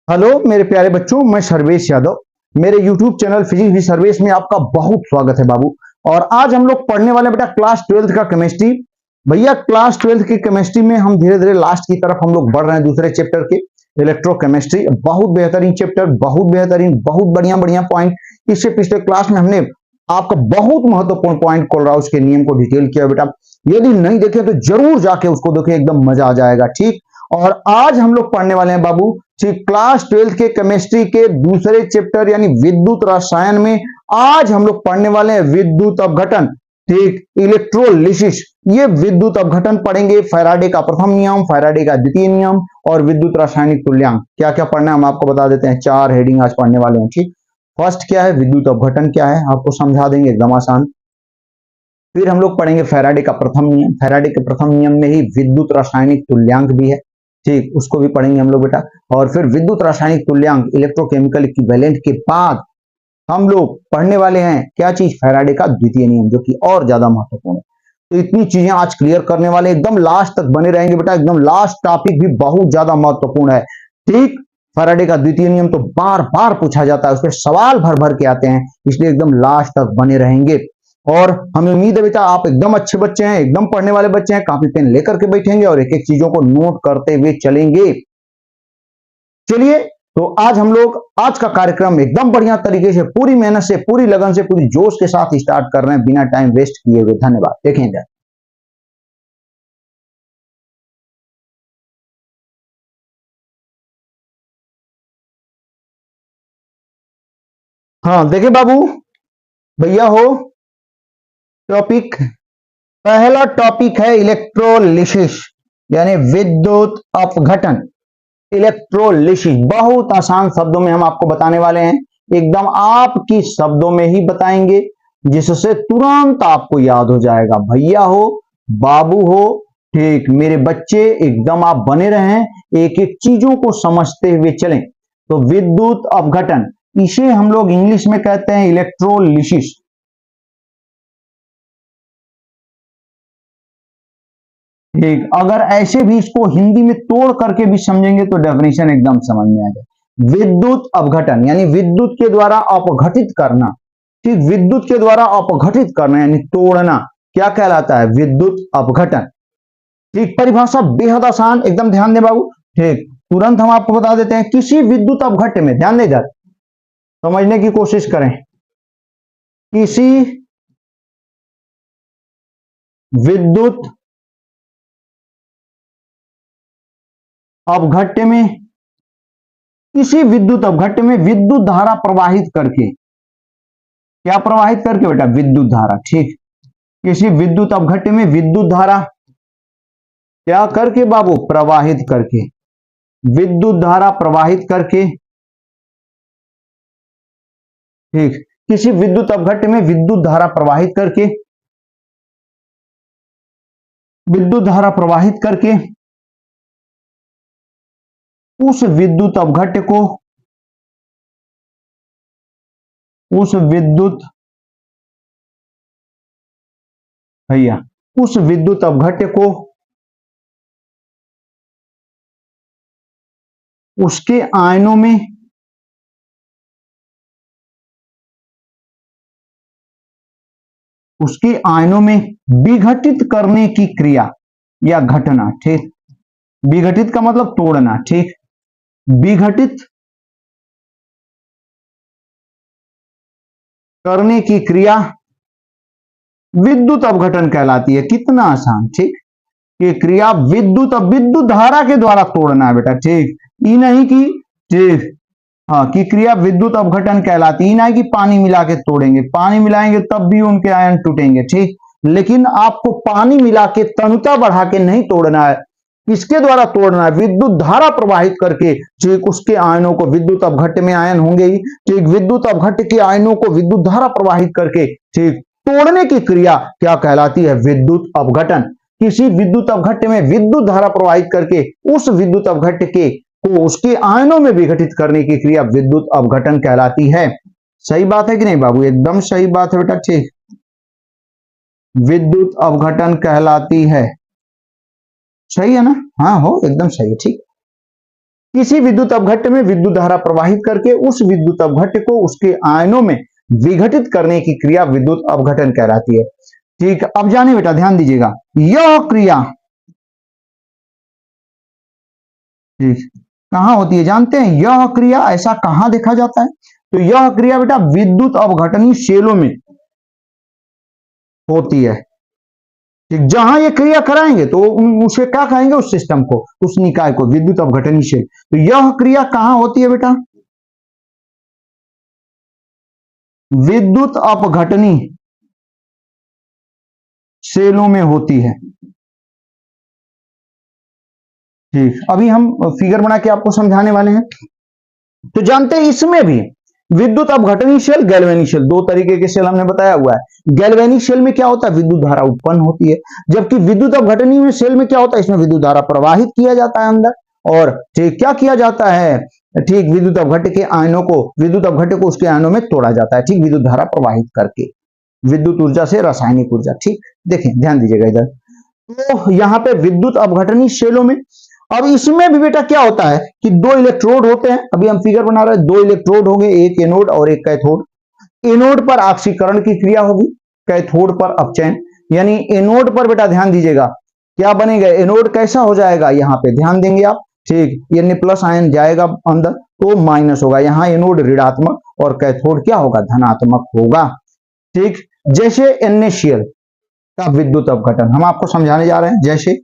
Hello मेरे प्यारे बच्चों, मैं सर्वेश यादव। मेरे YouTube चैनल फिजिक्स भी सर्वेश में आपका बहुत स्वागत है बाबू। और आज हम लोग पढ़ने वाले बेटा क्लास 12th का केमिस्ट्री। भैया क्लास 12th की केमिस्ट्री में हम धीरे धीरे लास्ट की तरफ हम लोग बढ़ रहे हैं, दूसरे चैप्टर के इलेक्ट्रोकेमिस्ट्री। बहुत बेहतरीन चैप्टर, बहुत बेहतरीन, बहुत बढ़िया बढ़िया पॉइंट। इससे पिछले क्लास में हमने आपका बहुत महत्वपूर्ण पॉइंट कोलराउस के नियम को डिटेल किया बेटा। यदि नहीं देखे तो जरूर जाके उसको देखे, एकदम मजा आ जाएगा। ठीक, और आज हम लोग पढ़ने वाले हैं बाबू ठीक क्लास 12th के केमिस्ट्री के दूसरे चैप्टर यानी विद्युत रसायन में। आज हम लोग पढ़ने वाले हैं विद्युत अपघटन, ठीक, इलेक्ट्रोलिसिस। ये विद्युत अपघटन पढ़ेंगे, फैराडे का प्रथम नियम, फैराडे का द्वितीय नियम और विद्युत रासायनिक तुल्यांक। क्या क्या पढ़ना है हम आपको बता देते हैं। 4 हेडिंग आज पढ़ने वाले हैं। ठीक, फर्स्ट क्या है, विद्युत अपघटन क्या है, आपको समझा देंगे एकदम आसान। फिर हम लोग पढ़ेंगे फैराडे का प्रथम नियम। फैराडे के प्रथम नियम में ही विद्युत रासायनिक तुल्यांक भी है, ठीक, उसको भी पढ़ेंगे हम लोग बेटा। और फिर विद्युत रासायनिक तुल्यांक इलेक्ट्रोकेमिकल इक्विवेलेंट के बाद हम लोग पढ़ने वाले हैं क्या चीज, फैराडे का द्वितीय नियम, जो कि और ज्यादा महत्वपूर्ण है। तो इतनी चीजें आज क्लियर करने वाले, एकदम लास्ट तक बने रहेंगे बेटा। एकदम लास्ट टॉपिक भी बहुत ज्यादा महत्वपूर्ण है। ठीक, फैराडे का द्वितीय नियम तो बार बार पूछा जाता है, उस पर सवाल भर भर के आते हैं, इसलिए एकदम लास्ट तक बने रहेंगे। और हमें उम्मीद है बेटा आप एकदम अच्छे बच्चे हैं, एकदम पढ़ने वाले बच्चे हैं, कॉपी पेन लेकर के बैठेंगे और एक एक चीजों को नोट करते हुए चलेंगे। चलिए, तो आज हम लोग आज का कार्यक्रम एकदम बढ़िया तरीके से, पूरी मेहनत से, पूरी लगन से, पूरी जोश के साथ स्टार्ट कर रहे हैं, बिना टाइम वेस्ट किए हुए। धन्यवाद। देखेंगे, हाँ देखिए बाबू, भैया हो टॉपिक, पहला टॉपिक है इलेक्ट्रोलिसिस यानी विद्युत अपघटन। इलेक्ट्रोलिसिस बहुत आसान शब्दों में हम आपको बताने वाले हैं, एकदम आपकी शब्दों में ही बताएंगे, जिससे तुरंत आपको याद हो जाएगा। भैया हो, बाबू हो, ठीक, मेरे बच्चे, एकदम आप बने रहें, एक एक चीजों को समझते हुए चलें। तो विद्युत अपघटन, इसे हम लोग इंग्लिश में कहते हैं इलेक्ट्रोलिसिस। ठीक, अगर ऐसे भी इसको हिंदी में तोड़ करके भी समझेंगे तो डेफिनेशन एकदम समझ में आ जाए। विद्युत अपघटन यानी विद्युत के द्वारा अपघटित करना। ठीक, विद्युत के द्वारा अपघटित करना यानी तोड़ना क्या कहलाता है, विद्युत अपघटन। ठीक, परिभाषा बेहद आसान, एकदम ध्यान दे बाबू। ठीक, तुरंत हम आपको बता देते हैं, किसी विद्युत अपघट्य में, ध्यान दे जा, समझने की कोशिश करें, किसी विद्युत अपघट्य में, किसी विद्युत अपघट्य में विद्युत धारा प्रवाहित करके, क्या प्रवाहित करके बेटा, विद्युत धारा। ठीक, किसी विद्युत अपघट्य में विद्युत धारा क्या करके बाबू, प्रवाहित करके, विद्युत धारा प्रवाहित करके। ठीक, किसी विद्युत अपघट्य में विद्युत धारा प्रवाहित करके, विद्युत धारा प्रवाहित करके उस विद्युत अपघट्य को, उस विद्युत, भैया, उस विद्युत अपघट्य को उसके आयनों में, उसके आयनों में विघटित करने की क्रिया या घटना। ठीक, विघटित का मतलब तोड़ना। ठीक, विघटित करने की क्रिया विद्युत अपघटन कहलाती है। कितना आसान। ठीक, ये क्रिया विद्युत, विद्युत धारा के द्वारा तोड़ना है बेटा। ठीक, ये नहीं कि, ठीक, हाँ, की क्रिया विद्युत अपघटन कहलाती है। नहीं कि पानी मिला के तोड़ेंगे, पानी मिलाएंगे तब भी उनके आयन टूटेंगे। ठीक, लेकिन आपको पानी मिला के तनुता बढ़ा के नहीं तोड़ना है, किसके द्वारा तोड़ना है, विद्युत धारा प्रवाहित करके। ठीक, उसके आयनों को, विद्युत अपघट्य में आयन होंगे ही, ठीक, विद्युत अपघट्य के आयनों को विद्युत धारा प्रवाहित करके, ठीक, तोड़ने की क्रिया क्या कहलाती है, विद्युत अपघटन। किसी विद्युत अपघट्य में विद्युत धारा प्रवाहित करके उस विद्युत अपघट्य के को उसके आयनों में विघटित करने की क्रिया विद्युत अपघटन कहलाती है। सही बात है कि नहीं बाबू, एकदम सही बात है बेटा। ठीक, विद्युत अपघटन कहलाती है। सही है ना, हाँ हो, एकदम सही है। ठीक, किसी विद्युत अपघट्य में विद्युत धारा प्रवाहित करके उस विद्युत अपघट्य को उसके आयनों में विघटित करने की क्रिया विद्युत अपघटन कहलाती है। ठीक, अब जाने बेटा, ध्यान दीजिएगा, यह क्रिया ठीक कहां होती है जानते हैं? यह क्रिया ऐसा कहां देखा जाता है? तो यह क्रिया बेटा विद्युत अपघटनी सेलों में होती है। ठीक, जहां ये क्रिया कराएंगे तो उसे क्या कहेंगे? उस सिस्टम को, उस निकाय को विद्युत अपघटनी सेल। तो यह क्रिया कहां होती है बेटा? विद्युत अपघटनी सेलों में होती है। ठीक, अभी हम फिगर बना के आपको समझाने वाले हैं। तो जानते हैं इसमें भी विद्युत अपघटनी सेल, गैल्वेनिक सेल, दो तरीके के सेल हमने बताया हुआ है। गैल्वेनिक सेल में क्या होता है? विद्युत धारा उत्पन्न होती है, जबकि विद्युत अपघटनी में सेल में क्या होता है? इसमें विद्युत धारा प्रवाहित किया जाता है अंदर, और ठीक क्या किया जाता है? ठीक, विद्युत अपघट्य के आयनों को, विद्युत अपघट्य को उसके आयनों में तोड़ा जाता है, ठीक, विद्युत धारा प्रवाहित करके, विद्युत ऊर्जा से रासायनिक ऊर्जा। ठीक, देखें, ध्यान दीजिएगा इधर। तो यहाँ पे विद्युत अपघटनी सेलों में, अब इसमें भी बेटा क्या होता है कि दो इलेक्ट्रोड होते हैं। अभी हम फिगर बना रहे हैं, दो इलेक्ट्रोड होंगे, एक एनोड और एक कैथोड। एनोड पर ऑक्सीकरण की क्रिया होगी, कैथोड पर अपचयन। यानी एनोड पर बेटा ध्यान दीजिएगा क्या बनेगा? एनोड कैसा हो जाएगा? यहाँ पे ध्यान देंगे आप। ठीक, ये प्लस आयन जाएगा अंदर तो माइनस होगा, यहाँ एनोड ऋणात्मक और कैथोड क्या होगा? धनात्मक होगा। ठीक, जैसे NaCl का विद्युत अपघटन हम आपको समझाने जा रहे हैं।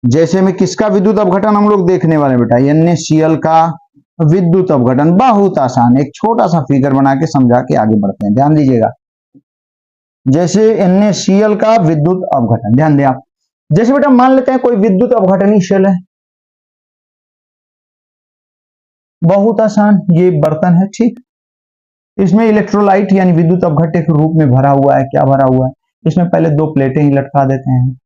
जैसे में किसका विद्युत अपघटन हम लोग देखने वाले बेटा? NaCl का विद्युत अपघटन। बहुत आसान, एक छोटा सा फिगर बना के समझा के आगे बढ़ते हैं, ध्यान दीजिएगा। जैसे NaCl का विद्युत अपघटन, ध्यान दें आप। जैसे बेटा मान लेते हैं कोई विद्युत अपघटनी शेल है, बहुत आसान, ये बर्तन है, ठीक, इसमें इलेक्ट्रोलाइट यानी विद्युत अपघट्य के रूप में भरा हुआ है। क्या भरा हुआ है? इसमें पहले दो प्लेटें ही लटका देते हैं,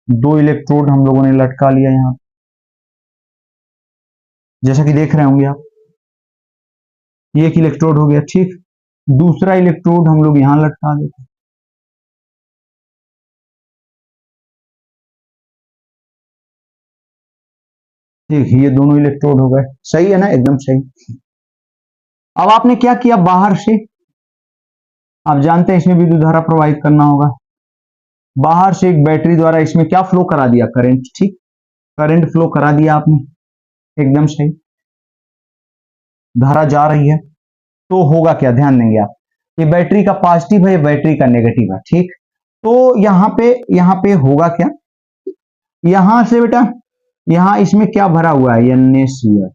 दो इलेक्ट्रोड हम लोगों ने लटका लिया यहां, जैसा कि देख रहे होंगे आप, ये एक इलेक्ट्रोड हो गया, ठीक। दूसरा इलेक्ट्रोड हम लोग यहां लटका देते हैं, ठीक, ये दोनों इलेक्ट्रोड हो गए, सही है ना? एकदम सही। अब आपने क्या किया? बाहर से, आप जानते हैं इसमें विद्युत धारा प्रवाहित करना होगा, बाहर से एक बैटरी द्वारा इसमें क्या फ्लो करा दिया? करंट, ठीक, करंट फ्लो करा दिया आपने, एकदम सही। धारा जा रही है तो होगा क्या? ध्यान देंगे आप, ये बैटरी का पॉजिटिव है, ये बैटरी का नेगेटिव है, ठीक। तो यहां पे होगा क्या? यहां से बेटा, यहां इसमें क्या भरा हुआ है? NaCl,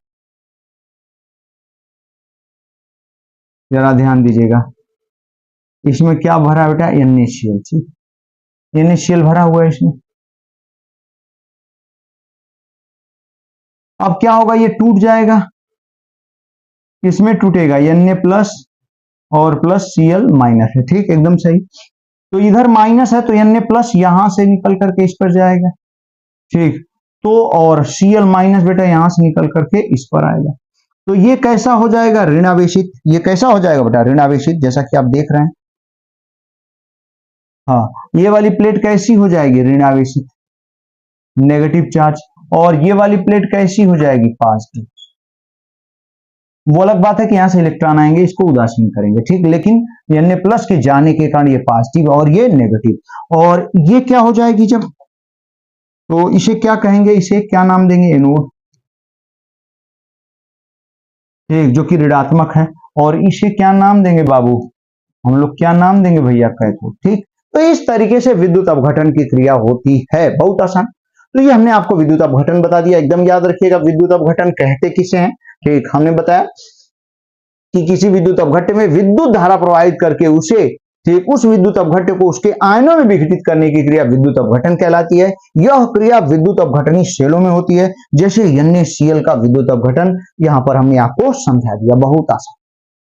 जरा ध्यान दीजिएगा, इसमें क्या भरा है बेटा? NaCl, ठीक, NaCl भरा हुआ है इसमें। अब क्या होगा? ये टूट जाएगा, इसमें टूटेगा, Na प्लस और प्लस Cl माइनस है, ठीक, एकदम सही। तो इधर माइनस है तो Na प्लस यहां से निकल करके इस पर जाएगा, ठीक, तो और Cl माइनस बेटा यहां से निकल करके इस पर आएगा, तो ये कैसा हो जाएगा? ऋणावेशित। ये कैसा हो जाएगा बेटा? ऋणावेशित, जैसा कि आप देख रहे हैं। हाँ, ये वाली प्लेट कैसी हो जाएगी? ऋणावेशित, नेगेटिव चार्ज, और ये वाली प्लेट कैसी हो जाएगी? पॉजिटिव। वो अलग बात है कि यहां से इलेक्ट्रॉन आएंगे, इसको उदासीन करेंगे, ठीक, लेकिन Na प्लस के जाने के कारण ये पॉजिटिव और ये नेगेटिव, और ये क्या हो जाएगी जब? तो इसे क्या कहेंगे? इसे क्या नाम देंगे? एनोड, ठीक, जो कि ऋणात्मक है, और इसे क्या नाम देंगे बाबू? हम लोग क्या नाम देंगे भैया? कैथोड, ठीक। तो इस तरीके से विद्युत अपघटन की क्रिया होती है, बहुत आसान। तो ये हमने आपको विद्युत अपघटन बता दिया, एकदम याद रखिएगा विद्युत अपघटन कहते किसे हैं, ठीक। हमने बताया कि किसी विद्युत अपघट्य में विद्युत धारा प्रवाहित करके उसे, ठीक, उस विद्युत अपघट्य को उसके आयनों में विघटित करने की क्रिया विद्युत अपघटन कहलाती है। यह क्रिया विद्युत अपघटनी सेलों में होती है, जैसे NaCl का विद्युत अपघटन यहां पर हमने आपको समझा दिया, बहुत आसान।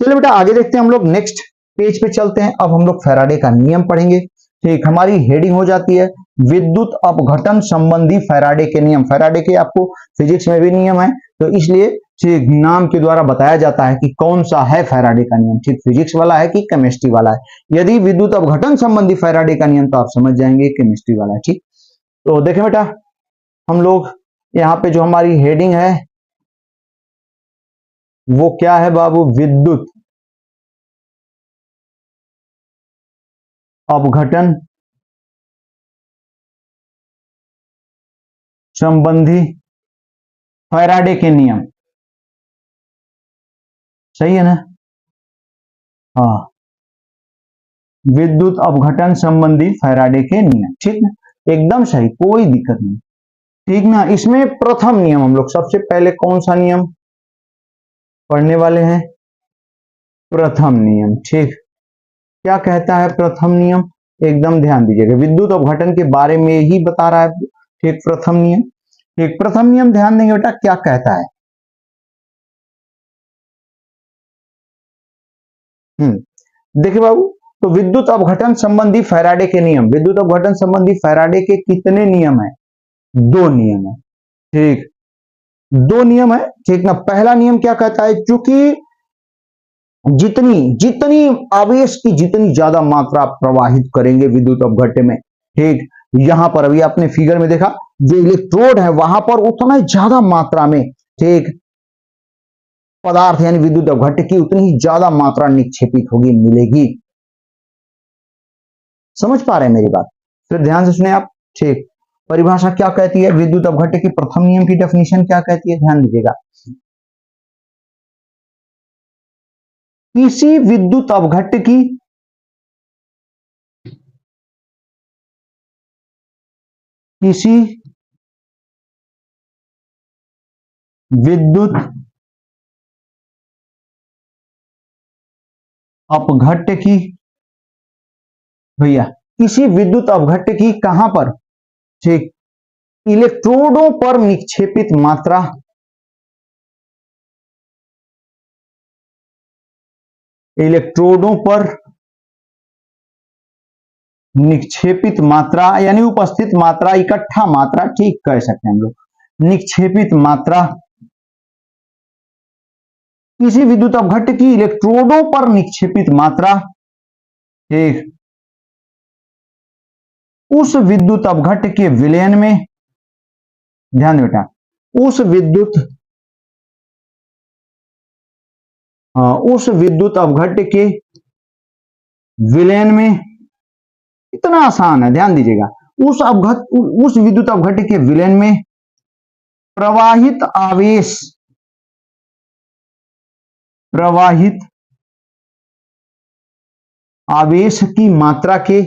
चलिए बेटा आगे देखते हैं हम लोग, नेक्स्ट पेज पे चलते हैं। अब हम लोग फैराडे का नियम पढ़ेंगे, ठीक, हमारी हेडिंग हो जाती है विद्युत अपघटन संबंधी फैराडे के नियम। फैराडे के आपको फिजिक्स में भी नियम है, तो इसलिए ठीक नाम के द्वारा बताया जाता है कि कौन सा है फैराडे का नियम, ठीक, फिजिक्स वाला है कि केमिस्ट्री वाला है। यदि विद्युत अपघटन संबंधी फैराडे का नियम तो आप समझ जाएंगे केमिस्ट्री वाला है, ठीक। तो देखें बेटा, हम लोग यहाँ पे जो हमारी हेडिंग है वो क्या है बाबू, विद्युत अपघटन संबंधी फैराडे के नियम। सही है ना? हाँ, विद्युत अपघटन संबंधी फैराडे के नियम, ठीक ना, एकदम सही, कोई दिक्कत नहीं, ठीक ना। इसमें प्रथम नियम हम लोग सबसे पहले कौन सा नियम पढ़ने वाले हैं? प्रथम नियम, ठीक। क्या कहता है प्रथम नियम? एकदम ध्यान दीजिएगा, विद्युत अपघटन के बारे में ही बता रहा है, ठीक। प्रथम नियम, ठीक, प्रथम नियम ध्यान देंगे बेटा, क्या कहता है? देखिए बाबू, तो विद्युत अपघटन संबंधी फैराडे के नियम, विद्युत अपघटन संबंधी फैराडे के कितने नियम है? दो नियम है, ठीक, दो नियम है, ठीक ना। पहला नियम क्या कहता है? चूंकि जितनी जितनी आवेश की जितनी ज्यादा मात्रा प्रवाहित करेंगे विद्युत अपघट्य में, ठीक, यहां पर अभी आपने फिगर में देखा, जो इलेक्ट्रोड है वहां पर उतना ज्यादा मात्रा में, ठीक, पदार्थ यानी विद्युत अपघट्य की उतनी ही ज्यादा मात्रा निक्षेपित होगी, मिलेगी। समझ पा रहे हैं मेरी बात? फिर ध्यान से सुने आप, ठीक। परिभाषा क्या कहती है विद्युत अपघट्य की? प्रथम नियम की डेफिनेशन क्या कहती है, ध्यान दीजिएगा। किसी विद्युत अपघट्य की किसी विद्युत अपघट्य की, भैया, किसी विद्युत अपघट्य की कहां पर? ठीक, इलेक्ट्रोडों पर निक्षेपित मात्रा, इलेक्ट्रोडों पर निक्षेपित मात्रा यानी उपस्थित मात्रा, इकट्ठा मात्रा, ठीक कह सकते हैं हम लोग, निक्षेपित मात्रा, किसी विद्युत अपघट्य की इलेक्ट्रोडों पर निक्षेपित मात्रा, ठीक, उस विद्युत अपघट्य के विलयन में, ध्यान बेटा, उस विद्युत अपघट्य के विलयन में, इतना आसान है, ध्यान दीजिएगा, उस विद्युत अपघट्य के विलयन में प्रवाहित आवेश की मात्रा के,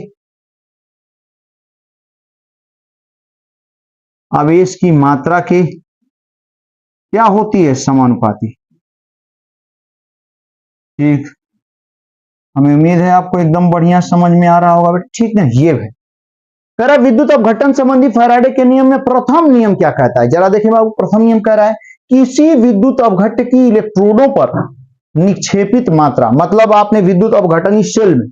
आवेश की मात्रा के क्या होती है? समानुपाती, ठीक। हमें उम्मीद है आपको एकदम बढ़िया समझ में आ रहा होगा बेटा, ठीक ना। ये है कह रहा है विद्युत अपघटन संबंधी फैराडे के नियम में प्रथम नियम क्या कहता है, जरा देखिए बाबू। प्रथम नियम कह रहा है किसी विद्युत अपघट्य की इलेक्ट्रोडों पर निक्षेपित मात्रा, मतलब आपने विद्युत अपघटन सेल में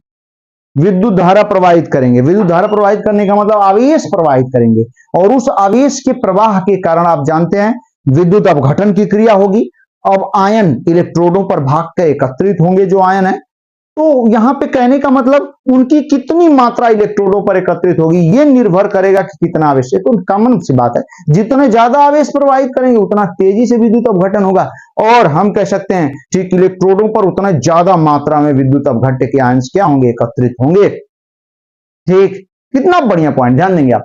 विद्युत धारा प्रवाहित करेंगे, विद्युत धारा प्रवाहित करने का मतलब आवेश प्रवाहित करेंगे, और उस आवेश के प्रवाह के कारण आप जानते हैं विद्युत अपघटन की क्रिया होगी। अब आयन इलेक्ट्रोडों पर भाग कर एकत्रित होंगे, जो आयन है, तो यहां पे कहने का मतलब उनकी कितनी मात्रा इलेक्ट्रोडों पर एकत्रित होगी, यह निर्भर करेगा कि कितना आवेश है। तो कॉमन सी बात है, जितने ज्यादा आवेश प्रवाहित करेंगे उतना तेजी से विद्युत अपघटन होगा, और हम कह सकते हैं ठीक इलेक्ट्रोडों पर उतना ज्यादा मात्रा में विद्युत अपघट्य के आयन क्या होंगे, एकत्रित होंगे, ठीक। कितना बढ़िया पॉइंट, ध्यान देंगे आप।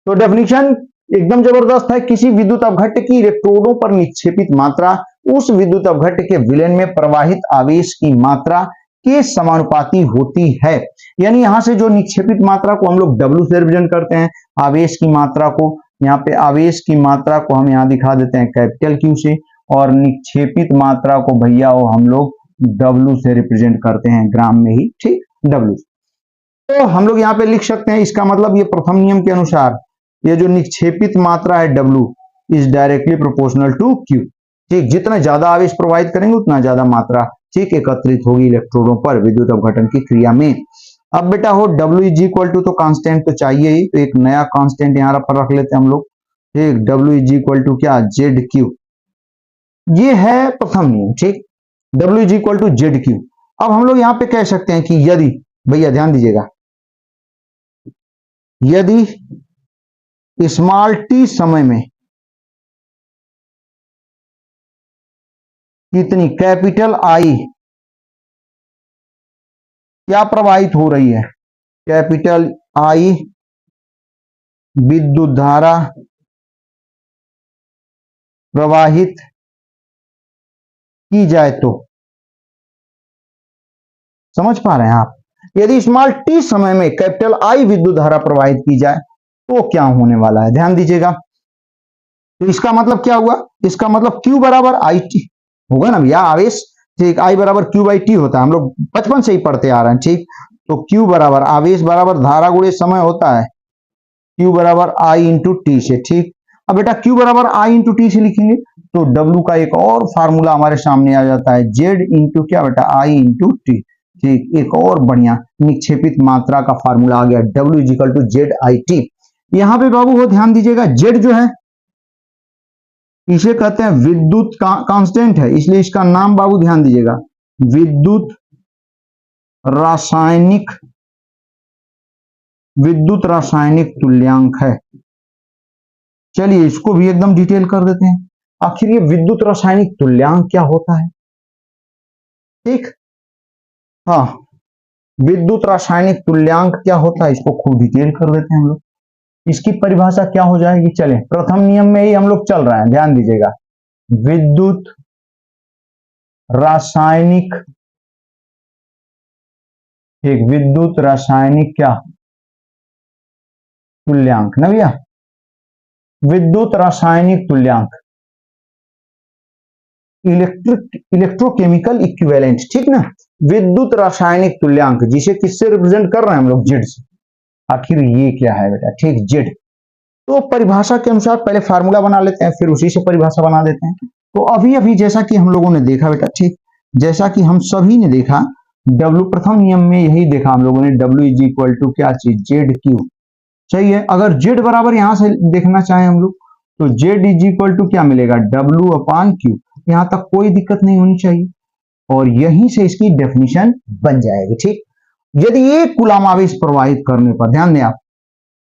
तो डेफिनेशन एकदम जबरदस्त है, किसी विद्युत अपघट्य की इलेक्ट्रोडों पर निक्षेपित मात्रा उस विद्युत अपघट्य के विलयन में प्रवाहित आवेश की मात्रा के समानुपाती होती है। यानी यहां से जो निक्षेपित मात्रा को हम लोग W से रिप्रेजेंट करते हैं, आवेश की मात्रा को, यहाँ पे आवेश की मात्रा को हम यहाँ दिखा देते हैं कैपिटल Q से, और निक्षेपित मात्रा को भैया वो हम लोग W से रिप्रेजेंट करते हैं, ग्राम में ही, ठीक, W। तो हम लोग यहाँ पे लिख सकते हैं, इसका मतलब ये प्रथम नियम के अनुसार ये जो निक्षेपित मात्रा है W is directly proportional to Q, ठीक। जितना ज्यादा आवेश प्रवाहित करेंगे उतना ज्यादा मात्रा, ठीक, एकत्रित होगी इलेक्ट्रोडों पर विद्युत अपघटन की क्रिया में। अब बेटा हो W इज इक्वल टू, तो कांस्टेंट तो चाहिए ही, तो एक नया कांस्टेंट यहाँ पर रख लेते हैं हम लोग, ठीक। W इज इक्वल टू क्या, ZQ, ये है प्रथम नियम, ठीक। W is equal to ZQ। अब हम लोग यहाँ पे कह सकते हैं कि यदि, भैया ध्यान दीजिएगा, यदि स्मॉल टी समय में कितनी कैपिटल आई क्या प्रवाहित हो रही है, कैपिटल आई विद्युत धारा प्रवाहित की जाए तो। समझ पा रहे हैं आप? यदि स्मॉल टी समय में कैपिटल आई विद्युत धारा प्रवाहित की जाए तो क्या होने वाला है, ध्यान दीजिएगा। तो इसका मतलब क्या हुआ, इसका मतलब Q बराबर आई टी होगा ना भैया, आवेश, ठीक, I बराबर Q बाई टी होता है, हम लोग बचपन से ही पढ़ते आ रहे हैं, ठीक। तो Q बराबर आवेश बराबर धारा गुणे समय होता है, Q बराबर I इंटू टी से, ठीक। अब बेटा Q बराबर I इंटू टी से लिखेंगे तो W का एक और फार्मूला हमारे सामने आ जाता है, Z इंटू क्या बेटा, I इंटू टी, ठीक। एक और बढ़िया निक्षेपित मात्रा का फार्मूला आ गया, W is equal to Z I T. यहां पे बाबू हो ध्यान दीजिएगा, Z जो है इसे कहते हैं विद्युत कांस्टेंट है, इसलिए इसका नाम बाबू ध्यान दीजिएगा विद्युत रासायनिक तुल्यांक है। चलिए इसको भी एकदम डिटेल कर देते हैं, आखिर ये विद्युत रासायनिक तुल्यांक क्या होता है, ठीक। हाँ, विद्युत रासायनिक तुल्यांक क्या होता है, इसको खूब डिटेल कर देते हैं हम लोग। इसकी परिभाषा क्या हो जाएगी, चले प्रथम नियम में ही हम लोग चल रहे हैं, ध्यान दीजिएगा, विद्युत रासायनिक, एक विद्युत रासायनिक क्या तुल्यांक ना भैया, विद्युत रासायनिक तुल्यांक, इलेक्ट्रोकेमिकल इक्विवेलेंट, ठीक ना, विद्युत रासायनिक तुल्यांक, जिसे किससे रिप्रेजेंट कर रहे हैं हम लोग, जेड से। आखिर ये क्या है बेटा, ठीक, जेड। तो परिभाषा के अनुसार पहले फार्मूला बना लेते हैं, फिर उसी से परिभाषा बना देते हैं। तो अभी अभी जैसा कि हम लोगों ने देखा बेटा, ठीक, जैसा कि हम सभी ने देखा, W प्रथम नियम में यही देखा हम लोगों ने, W इज इक्वल टू क्या चीज, जेड क्यू, सही है। अगर जेड बराबर यहां से देखना चाहें हम लोग तो जेड इज इक्वल टू क्या मिलेगा, W अपान क्यू, यहां तक कोई दिक्कत नहीं होनी चाहिए, और यहीं से इसकी डेफिनेशन बन जाएगी, ठीक। यदि एक कूलाम आवेश प्रवाहित करने पर, ध्यान दें आप,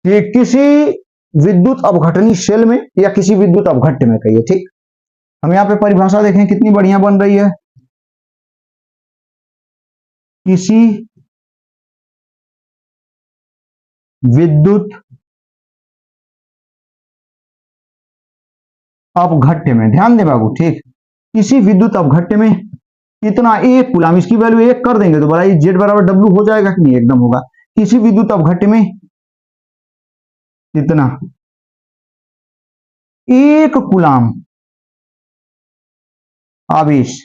कि किसी विद्युत अपघटनी शेल में या किसी विद्युत अपघट्य में कहिए, ठीक। हम यहां पे परिभाषा देखें कितनी बढ़िया बन रही है, किसी विद्युत अपघट्य में, ध्यान दे बाबू, ठीक, किसी विद्युत अपघट्य में कितना, एक कूलाम, इसकी वैल्यू एक कर देंगे तो बताइए जेड बराबर डब्ल्यू हो जाएगा कि नहीं, एकदम होगा। किसी विद्युत अपघट्य में कितना, एक कूलाम आवेश,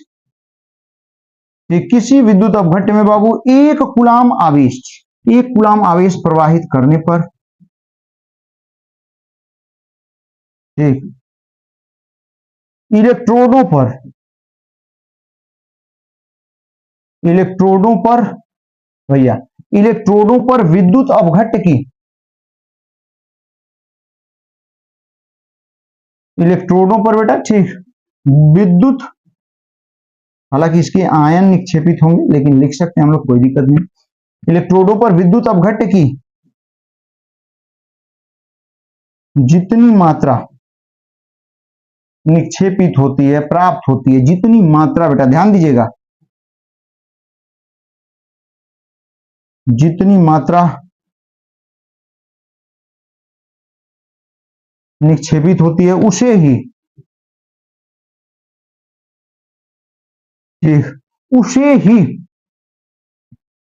किसी विद्युत अपघट्य में बाबू एक कूलाम आवेश, एक कूलाम आवेश प्रवाहित करने पर, ठीक, इलेक्ट्रोडों पर भैया, इलेक्ट्रोडों पर विद्युत अपघट्य की, इलेक्ट्रोडों पर बेटा, ठीक, विद्युत, हालांकि इसके आयन निक्षेपित होंगे लेकिन लिख सकते हैं हम लोग, कोई दिक्कत नहीं। इलेक्ट्रोडों पर विद्युत अपघट्य की जितनी मात्रा निक्षेपित होती है, प्राप्त होती है, जितनी मात्रा बेटा ध्यान दीजिएगा, जितनी मात्रा निक्षेपित होती है उसे ही, उसे ही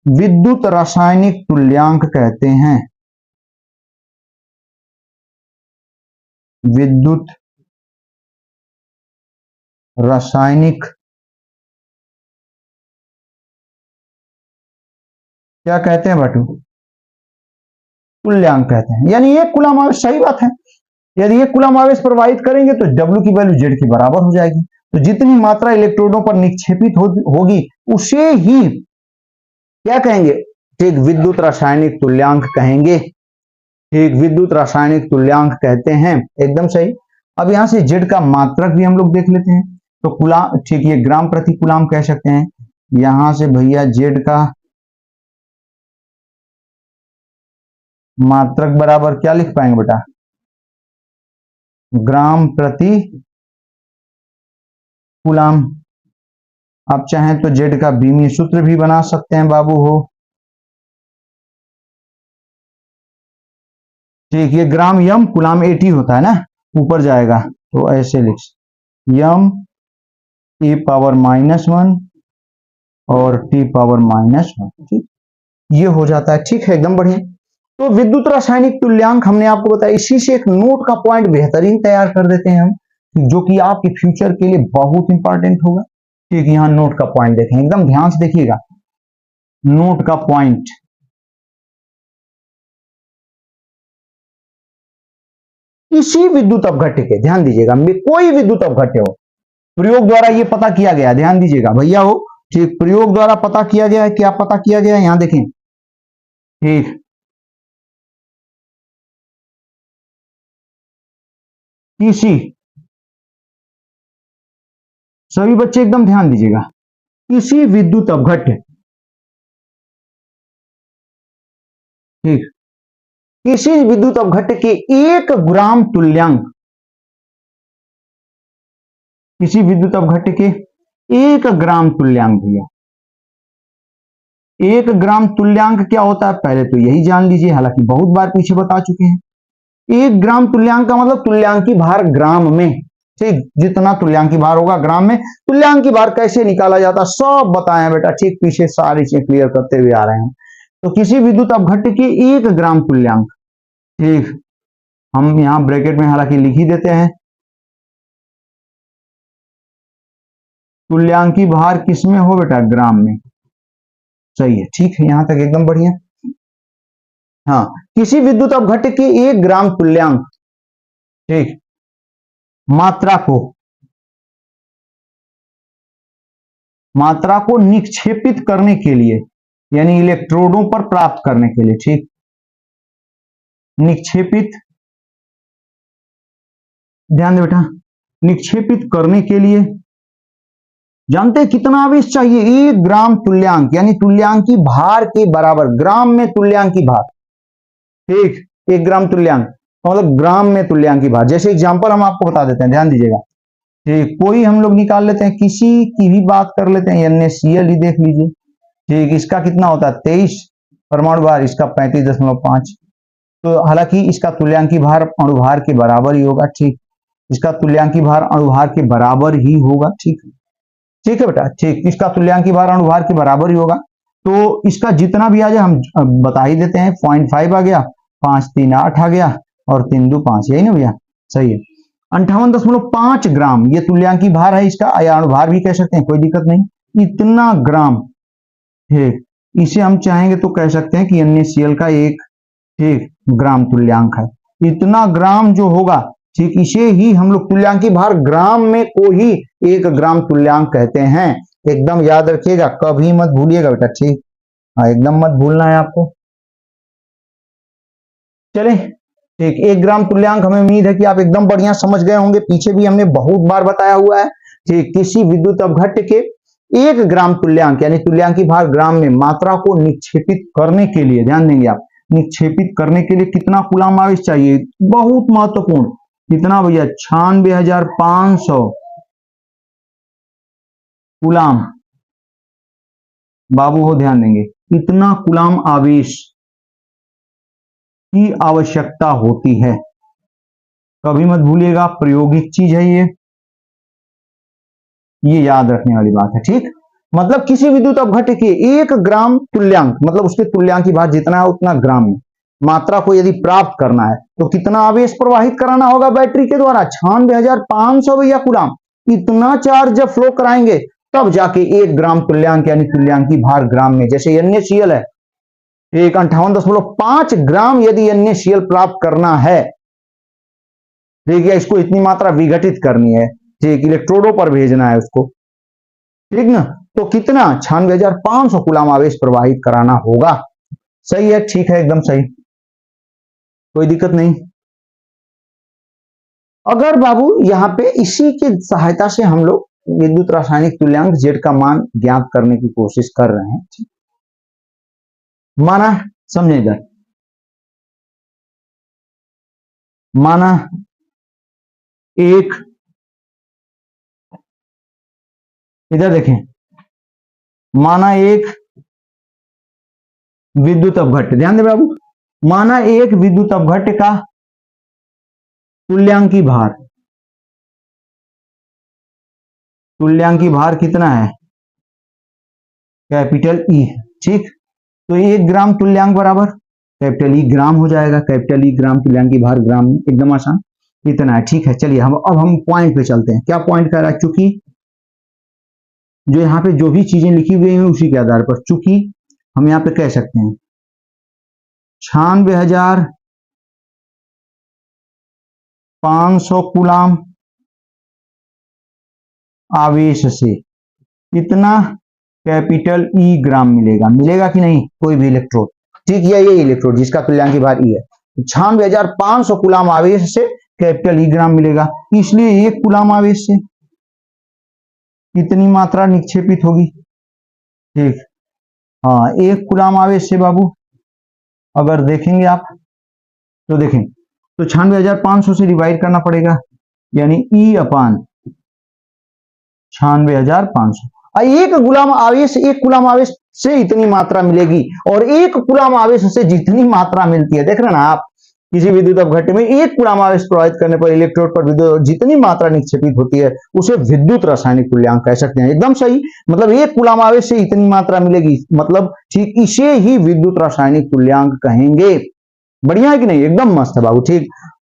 विद्युत रासायनिक तुल्यांक कहते हैं, विद्युत रासायनिक क्या कहते हैं बटू, तुल्यांक कहते हैं। यानी एक कूलाम आवेश, सही बात है, यदि एक कूलाम आवेश प्रवाहित करेंगे तो W की वैल्यू Z के बराबर हो जाएगी। तो जितनी मात्रा इलेक्ट्रोडों पर निक्षेपित होगी उसे ही क्या कहेंगे, ठीक, विद्युत रासायनिक तुल्यांक कहेंगे, ठीक, विद्युत रासायनिक तुल्यांक कहते हैं, एकदम सही। अब यहां से Z का मात्रक भी हम लोग देख लेते हैं, तो कूलाम, ठीक, ये ग्राम प्रति कूलाम कह सकते हैं। यहां से भैया Z का मात्रक बराबर क्या लिख पाएंगे बेटा, ग्राम प्रति कूलाम। आप चाहें तो जेड का बीमीय सूत्र भी बना सकते हैं बाबू हो। ठीक, ये ग्राम यम कूलाम 80 होता है ना, ऊपर जाएगा तो ऐसे लिख यम e पावर -1 और t पावर -1। ठीक, ये हो जाता है। ठीक है, एकदम बढ़िया। तो विद्युत रासायनिक तुल्यांक हमने आपको बताया, इसी से एक नोट का पॉइंट बेहतरीन तैयार कर देते हैं हम, जो कि आपके फ्यूचर के लिए बहुत इंपॉर्टेंट होगा। ठीक, यहाँ नोट का पॉइंट देखें, एकदम ध्यान से देखिएगा। नोट का पॉइंट, किसी विद्युत अपघट्य के, ध्यान दीजिएगा, कोई विद्युत अपघट्य हो, प्रयोग द्वारा ये पता किया गया, ध्यान दीजिएगा भैया हो। ठीक, प्रयोग द्वारा पता किया गया है। क्या पता किया गया है, यहां देखें। ठीक, किसी, सभी बच्चे एकदम ध्यान दीजिएगा, किसी विद्युत अपघट्य, ठीक, किसी विद्युत अपघट्य के 1 ग्राम तुल्यांक, किसी विद्युत अपघट्य के 1 ग्राम तुल्यांक, भैया 1 ग्राम तुल्यांक क्या होता है पहले तो यही जान लीजिए, हालांकि बहुत बार पीछे बता चुके हैं। 1 ग्राम तुल्यांक का मतलब तुल्यांकी भार ग्राम में। ठीक, जितना तुल्यांकी भार होगा ग्राम में। तुल्यांकी भार कैसे निकाला जाता है सब बताए बेटा, ठीक, पीछे सारी चीजें क्लियर करते हुए आ रहे हैं। तो किसी विद्युत अपघट्य की 1 ग्राम तुल्यांक, ठीक, हम यहां ब्रैकेट में हालांकि लिख ही देते हैं। तुल्यांकी भार किसमें हो बेटा, ग्राम में। सही है, ठीक है, यहां तक एकदम बढ़िया। हाँ, किसी विद्युत अपघट्य की 1 ग्राम तुल्यांक, ठीक, मात्रा को निक्षेपित करने के लिए, यानी इलेक्ट्रोडों पर प्राप्त करने के लिए, ठीक, निक्षेपित, ध्यान दे बेटा, निक्षेपित करने के लिए जानते हैं कितना आवेश चाहिए, 1 ग्राम तुल्यांक, यानी तुल्यांकी भार के बराबर, ग्राम में तुल्यांकी भार। ठीक, 1 ग्राम तुल्यांक मतलब ग्राम में तुल्यांकी भार। जैसे एग्जांपल हम आपको बता देते हैं, ध्यान दीजिएगा। ठीक, कोई हम लोग निकाल लेते हैं, किसी की भी बात कर लेते हैं, NaCl ही देख लीजिए। ठीक, इसका कितना होता है 23 परमाणु भार, इसका 35.5। तो हालांकि इसका तुल्यांकी भार अणुभार के बराबर ही होगा। ठीक, इसका तुल्यांकी भार अणुभार के बराबर ही होगा। ठीक, ठीक है बेटा, ठीक, इसका तुल्यांकी भार अणुभार के बराबर ही होगा। तो इसका जितना भी आ जाए हम बता ही देते हैं। 0.5 आ गया, 5 3 8 आ गया और 3 2 5, यही ना भैया, सही है। 58.5 ग्राम ये तुल्यांकी भार है इसका, या अणुभार भी कह सकते हैं, कोई दिक्कत नहीं। इतना ग्राम, ठीक, इसे हम चाहेंगे तो कह सकते हैं कि NaCl का 1, ठीक, ग्राम तुल्यांक है। इतना ग्राम जो होगा, ठीक, इसे ही हम लोग तुल्यांकी भार ग्राम में को ही 1 ग्राम तुल्यांक कहते हैं। एकदम याद रखिएगा, कभी मत भूलिएगा बेटा। ठीक, हाँ, एकदम मत भूलना है आपको। चले, ठीक, 1 ग्राम तुल्यांक, हमें उम्मीद है कि आप एकदम बढ़िया समझ गए होंगे, पीछे भी हमने बहुत बार बताया हुआ है। ठीक, किसी विद्युत अपघट्य के 1 ग्राम तुल्यांक, यानी तुल्यांकी भार ग्राम में मात्रा को निक्षेपित करने के लिए, ध्यान देंगे आप, निक्षेपित करने के लिए कितना कूलाम आवेश चाहिए, बहुत महत्वपूर्ण। कितना भैया, 96,500 कूलाम, बाबू हो ध्यान देंगे, इतना कूलाम आवेश की आवश्यकता होती है। कभी मत भूलिएगा, प्रायोगिक चीज है ये याद रखने वाली बात है। ठीक, मतलब किसी विद्युत अपघट्य के 1 ग्राम तुल्यांक, मतलब उसके तुल्यांकी भार जितना है उतना ग्राम में मात्रा को यदि प्राप्त करना है तो कितना आवेश प्रवाहित कराना होगा बैटरी के द्वारा, 96,500 भैया कूलाम। इतना चार्ज जब फ्लो कराएंगे तब जाके 1 ग्राम तुल्यांक, यानी तुल्यांकी भार ग्राम में, जैसे NaCl है, एक 58.5 ग्राम यदि NaCl प्राप्त करना है, ठीक है, इसको इतनी मात्रा विघटित करनी है, ठीक, इलेक्ट्रोडों पर भेजना है उसको, ठीक ना, तो कितना 96,500 कूलाम आवेश प्रवाहित कराना होगा। सही है, ठीक है, एकदम सही, कोई दिक्कत नहीं। अगर बाबू यहां पे इसी की सहायता से हम लोग विद्युत रासायनिक तुल्यांक Z का मान ज्ञात करने की कोशिश कर रहे हैं, माना, समझे इधर, माना एक, इधर देखें, माना एक विद्युत अपघट्य, ध्यान दे बाबू, माना एक विद्युत अपघट्य का तुल्यांकी भार, तुल्यांकी भार कितना है, कैपिटल ई, ठीक। तो 1 ग्राम तुल्यांक बराबर कैपिटल ई ग्राम हो जाएगा, कैपिटल ई ग्राम, तुल्यांकी भार ग्राम, एकदम आसान, इतना है, ठीक है। चलिए अब हम पॉइंट पे चलते हैं। क्या पॉइंट कर रहा है, चूंकि जो यहाँ पे जो भी चीजें लिखी हुई हैं उसी के आधार पर, चूंकि हम यहाँ पे कह सकते हैं 96,500 कूलाम आवेश से कितना कैपिटल ई ग्राम मिलेगा, मिलेगा कि नहीं, कोई भी इलेक्ट्रोड, ठीक है, ये इलेक्ट्रोड जिसका तुल्यांकी भार ई है, 96,500 कूलाम आवेश से कैपिटल ई ग्राम मिलेगा। इसलिए 1 कूलाम आवेश से कितनी मात्रा निक्षेपित होगी, ठीक, हाँ 1 कूलाम आवेश से बाबू अगर देखेंगे आप तो देखें तो 96,500 से डिवाइड करना पड़ेगा, यानी ई अपान 96,500, 1 गुलाम आवेश, 1 कूलाम आवेश से इतनी मात्रा मिलेगी, और 1 कूलाम आवेश से जितनी मात्रा मिलती है, देख रहे ना आप, किसी विद्युत अपघट्य में 1 कूलाम आवेश प्रवाहित करने पर इलेक्ट्रोड पर विद्युत जितनी मात्रा निक्षेपित होती है उसे विद्युत रासायनिक तुल्यांक कह सकते हैं, एकदम सही, मतलब 1 कूलाम आवेश से इतनी मात्रा मिलेगी, मतलब ठीक इसे ही विद्युत रासायनिक तुल्यांक कहेंगे। बढ़िया है कि नहीं, एकदम मस्त है बाबू, ठीक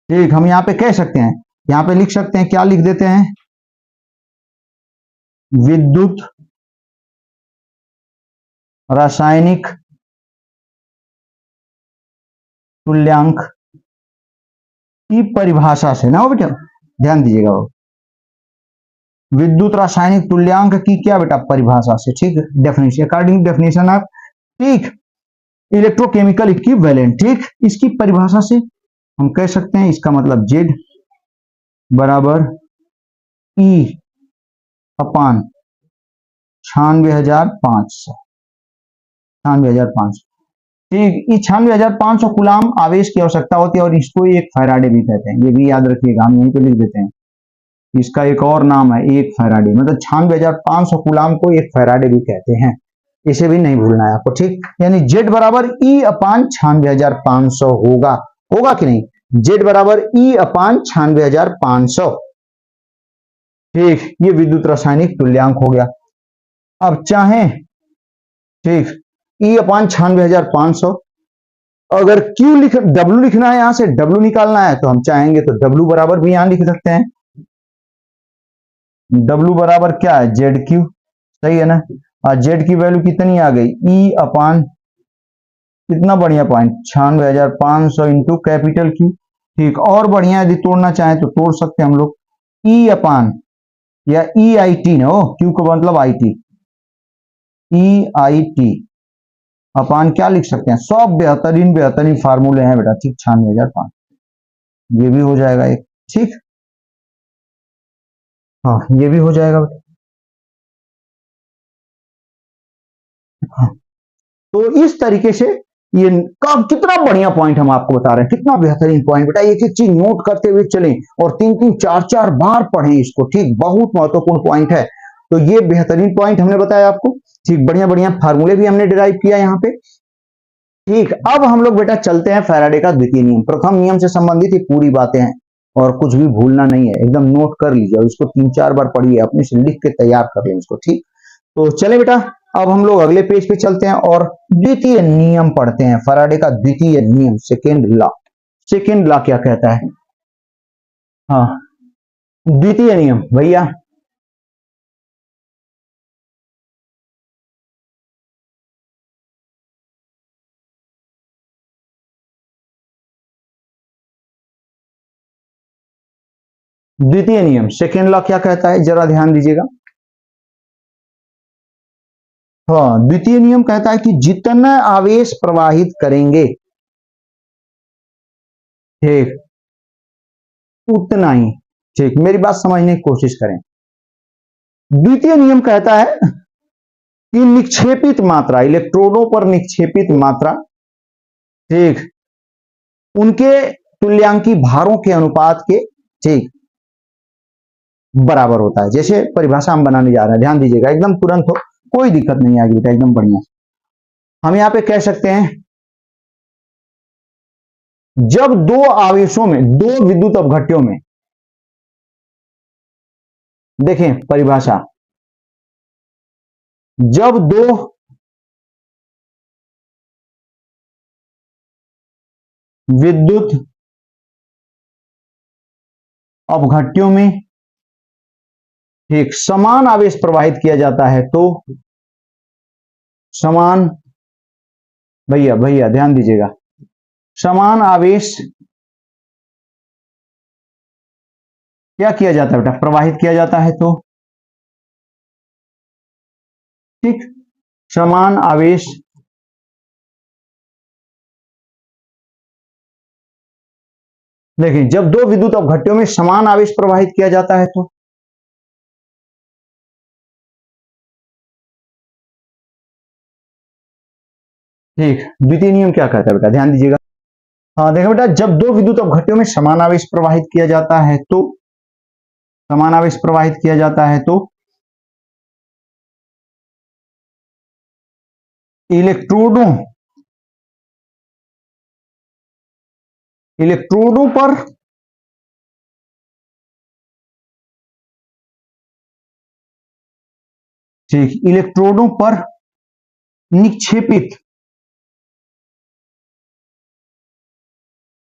ठीक। हम यहाँ पे कह सकते हैं, यहाँ पे लिख सकते हैं, क्या लिख देते हैं, विद्युत रासायनिक तुल्यांक की परिभाषा से ना, हो बेटा ध्यान दीजिएगा, विद्युत रासायनिक तुल्यांक की क्या बेटा परिभाषा से, ठीक, डेफिनेशन, अकॉर्डिंग डेफिनेशन ऑफ, ठीक, इलेक्ट्रोकेमिकल इक्विवेलेंट, ठीक, इसकी परिभाषा से हम कह सकते हैं, इसका मतलब जेड बराबर ई अपान 96,500, 96,500, ठीक, इस 96,500 कूलाम आवेश की आवश्यकता होती है, और इसको एक फैराडे भी कहते हैं, ये भी याद रखिएगा, हम यहीं पे लिख देते हैं, इसका एक और नाम है एक फैराडे, मतलब 96,500 कूलाम को एक फैराडे भी कहते हैं, इसे भी नहीं भूलना है आपको, ठीक, यानी जेड बराबर ई अपान 96,500 होगा, होगा कि नहीं, जेड बराबर ई अपान 96,500, ठीक, ये विद्युत रासायनिक तुल्यांक हो गया। अब चाहे, ठीक, ई अपान 96,500, अगर क्यू डब्ल्यू लिखना है, यहां से डब्ल्यू निकालना है, तो हम चाहेंगे तो डब्ल्यू बराबर भी यहां लिख सकते हैं, डब्ल्यू बराबर क्या है, जेड क्यू, सही है ना, और जेड की वैल्यू कितनी आ गई, ई अपान, कितना बढ़िया पॉइंट, 96,500 इंटू कैपिटल क्यू, ठीक, और बढ़िया यदि तोड़ना चाहें तो तोड़ सकते हैं हम लोग, ई अपान या ई आई टी ना, क्यू का मतलब I T, E I T upon क्या लिख सकते हैं, सब बेहतरीन बेहतरीन फार्मूले हैं बेटा, ठीक, 96,500, ये भी हो जाएगा एक, ठीक, हाँ ये भी हो जाएगा बेटा, हाँ। तो इस तरीके से ये कितना बढ़िया पॉइंट हम आपको बता रहे हैं, कितना बेहतरीन पॉइंट बेटा, एक एक चीज नोट करते हुए चलें और 3-3 4-4 बार पढ़ें इसको, ठीक, बहुत महत्वपूर्ण पॉइंट है। तो ये बेहतरीन पॉइंट हमने बताया आपको, ठीक, बढ़िया बढ़िया फार्मूले भी हमने डिराइव किया यहाँ पे, ठीक। अब हम लोग बेटा चलते हैं फैराडे का द्वितीय नियम, प्रथम नियम से संबंधित ये पूरी बातें हैं और कुछ भी भूलना नहीं है, एकदम नोट कर लीजिए और इसको 3-4 बार पढ़िए, अपने से लिख के तैयार कर लें इसको, ठीक। तो चले बेटा अब हम लोग अगले पेज पे चलते हैं और द्वितीय नियम पढ़ते हैं, फैराडे का द्वितीय नियम, सेकेंड लॉ, सेकेंड लॉ क्या कहता है, हाँ द्वितीय नियम भैया, द्वितीय नियम सेकेंड लॉ क्या कहता है, जरा ध्यान दीजिएगा, हाँ द्वितीय नियम कहता है कि जितना आवेश प्रवाहित करेंगे, ठीक, उतना ही, ठीक, मेरी बात समझने की कोशिश करें। द्वितीय नियम कहता है कि निक्षेपित मात्रा, इलेक्ट्रॉनों पर निक्षेपित मात्रा, ठीक, उनके तुल्यांकी भारों के अनुपात के, ठीक, बराबर होता है। जैसे परिभाषा हम बनाने जा रहे हैं, ध्यान दीजिएगा, एकदम तुरंत हो, कोई दिक्कत नहीं आएगी बेटा, एकदम बढ़िया। हम यहां पे कह सकते हैं जब दो आवेशों में, दो विद्युत अपघट्यों में, देखें परिभाषा, जब दो विद्युत अपघट्यों में एक समान आवेश प्रवाहित किया जाता है तो समान, भैया भैया ध्यान दीजिएगा, समान आवेश क्या किया जाता है बेटा, प्रवाहित किया जाता है तो, ठीक, समान आवेश देखिए जब दो विद्युत अपघट्यों में समान आवेश प्रवाहित किया जाता है तो, ठीक, द्वितीय नियम क्या कहता है बेटा, ध्यान दीजिएगा। हाँ देखो बेटा, जब दो विद्युत अपघट्यों में समान आवेश प्रवाहित किया जाता है तो, समान आवेश प्रवाहित किया जाता है तो इलेक्ट्रोडों पर ठीक, इलेक्ट्रोडों पर निक्षेपित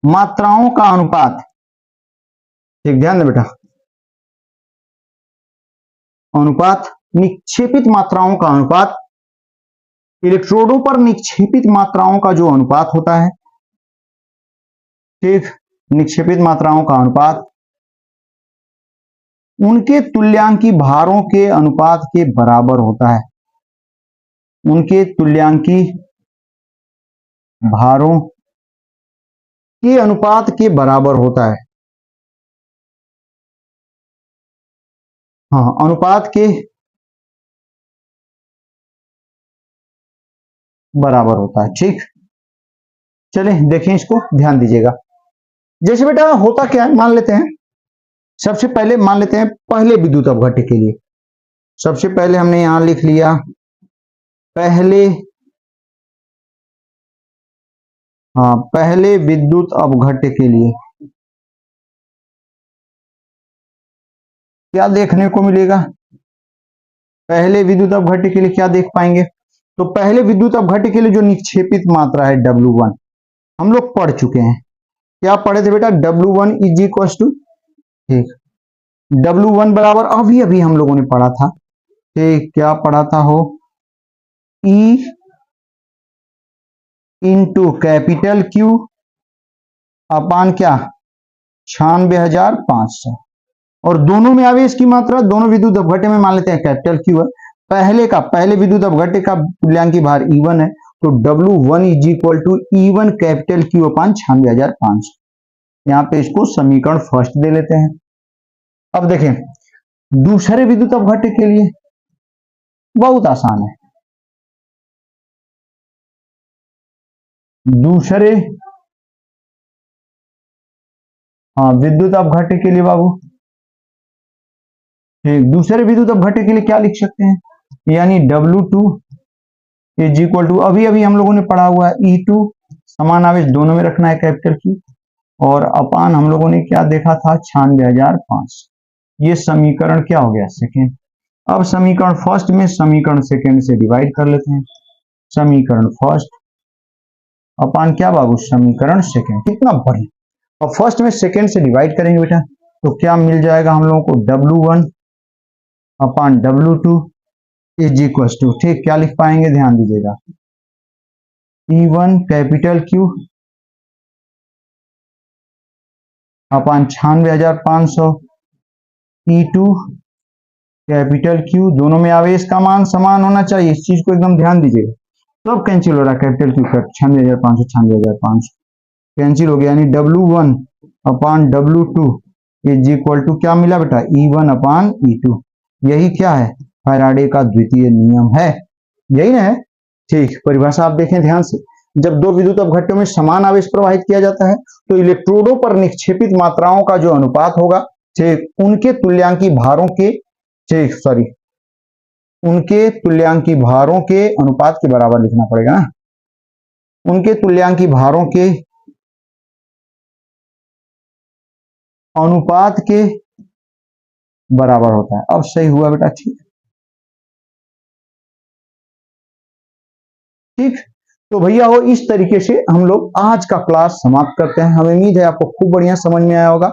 मात्राओं का अनुपात, ठीक ध्यान दे बेटा, अनुपात, निक्षेपित मात्राओं का अनुपात, इलेक्ट्रोडों पर निक्षेपित मात्राओं का जो अनुपात होता है, ठीक, निक्षेपित मात्राओं का अनुपात उनके तुल्यांकी भारों के अनुपात के बराबर होता है, उनके तुल्यांकी भारों के अनुपात के बराबर होता है। हाँ, अनुपात के बराबर होता है, ठीक। चलिए देखें इसको, ध्यान दीजिएगा। जैसे बेटा होता क्या है, मान लेते हैं, सबसे पहले मान लेते हैं पहले विद्युत अपघट्य के लिए, सबसे पहले हमने यहां लिख लिया पहले, हाँ पहले विद्युत अपघट्य के लिए क्या देखने को मिलेगा, पहले विद्युत अपघट्य के लिए क्या देख पाएंगे, तो पहले विद्युत अपघट्य के लिए जो निक्षेपित मात्रा है W1 हम लोग पढ़ चुके हैं, क्या पढ़े थे बेटा, W1 इज इक्वल टू, ठीक, W1 बराबर अभी अभी हम लोगों ने पढ़ा था, ठीक, क्या पढ़ा था हो, E इंटू कैपिटल Q अपान क्या 96,500, और दोनों में आवेश की मात्रा, दोनों विद्युत अपघट्य में मान लेते हैं कैपिटल Q है, पहले विद्युत अपघट्य का तुल्यांकी भार E1 है, तो W1 is equal to E1 capital Q upon 96,500। यहां पे इसको समीकरण फर्स्ट दे लेते हैं। अब देखें दूसरे विद्युत अपघट्य के लिए बहुत आसान है, दूसरे, हाँ विद्युत अपघट्य के लिए बाबू, ठीक, दूसरे विद्युत अपघट्य के लिए क्या लिख सकते हैं, यानी W2 इज इक्वल टू, अभी अभी हम लोगों ने पढ़ा हुआ है E2, समान आवेश दोनों में रखना है कैपिटल Q, और अपान हम लोगों ने क्या देखा था 96,500। ये समीकरण क्या हो गया, सेकेंड। अब समीकरण फर्स्ट में समीकरण सेकेंड से डिवाइड कर लेते हैं, समीकरण फर्स्ट अपान क्या बाबू, समीकरण सेकेंड, कितना बढ़िया। और फर्स्ट में सेकेंड से डिवाइड करेंगे बेटा तो क्या मिल जाएगा हम लोगों को, W1 upon W2 is equal to, ठीक, क्या लिख पाएंगे, ध्यान दीजिएगा, E1 capital Q upon 96,500, E2 capital Q, दोनों में आवेश का मान समान होना चाहिए, इस चीज को एकदम ध्यान दीजिएगा, सब कैंसिल हो रहा है, कैपिटल Q का 96,500 96,500 कैंसिल हो गया, यानी W1 upon W2 is equal to क्या मिला बेटा, E1 अपान E2। यही क्या है, फैराडे का द्वितीय नियम है, यही ना है, ठीक। परिभाषा आप देखें ध्यान से, जब दो विद्युत अपघट्यों में समान आवेश प्रवाहित किया जाता है तो इलेक्ट्रोडों पर निक्षेपित मात्राओं का जो अनुपात होगा ठीक, उनके तुल्यांकी भारों के, ठीक सॉरी, उनके तुल्यांकी भारों के अनुपात के बराबर लिखना पड़ेगा ना, उनके तुल्यांकी भारों के अनुपात के बराबर होता है। अब सही हुआ बेटा, ठीक ठीक। तो भैया हो, इस तरीके से हम लोग आज का क्लास समाप्त करते हैं। हमें उम्मीद है आपको खूब बढ़िया समझ में आया होगा।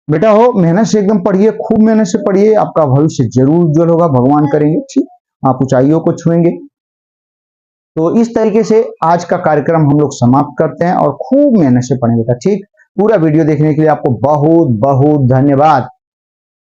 बेटा हो, मेहनत से एकदम पढ़िए, खूब मेहनत से पढ़िए, आपका भविष्य जरूर उज्जवल होगा, भगवान करेंगे, ठीक, आप ऊंचाइयों को छुएंगे। तो इस तरीके से आज का कार्यक्रम हम लोग समाप्त करते हैं और खूब मेहनत से पढ़ें बेटा, ठीक। पूरा वीडियो देखने के लिए आपको बहुत बहुत धन्यवाद।